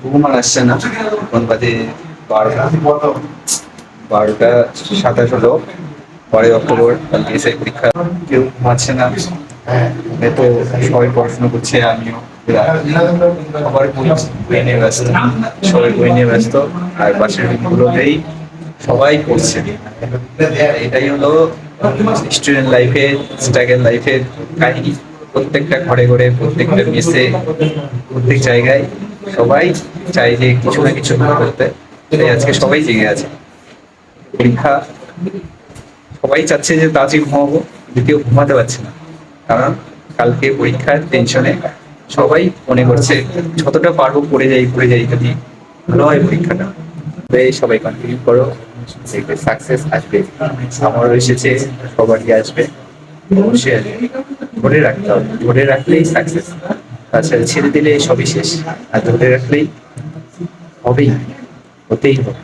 ঘুম আর আসছে না। এখন বাজে 12টা 27 হলো, 5 অক্টোবর, কালকে এসে পরীক্ষা। কেউ ঘুমাচ্ছে না, এ তো সবাই পড়াশোনা করছে, আমিও। সবার বই নিয়ে ব্যস্ত, সবাই বই নিয়ে ব্যস্ত। আর পাশের রুমগুলোতেই সবাই পড়ছে। এটাই হলো স্টুডেন্ট লাইফের, স্ট্রাগল লাইফের কাহিনী। প্রত্যেকটা ঘরে ঘরে, প্রত্যেকটা মেসে, প্রত্যেক জায়গায় সবাই চায় যে কিছু না কিছু করতে। তাই আজকে সবাই জেগে আছে। পরীক্ষা, সবাই চাচ্ছে যে তাড়াতাড়ি ঘুমাবো, কিন্তু কেউ ঘুমাতে পারছে না। কারণ কালকে পরীক্ষার টেনশনে সবাই মনে করছে যতটা পারবো পড়ে যাই যদি ভালো হয় পরীক্ষাটা। তাই সবাই কন্টিনিউ করো, দেখবে সাকসেস আসবে। আমারও এসেছে, সবারই আসবে, অবশ্যই আসবে। ধরে রাখতে হবে, ধরে রাখলেই সাকসেস। তাছাড়া ছেড়ে দিলে সবই শেষ। আর ধরে রাখলেই হবেই, হতেই হবে।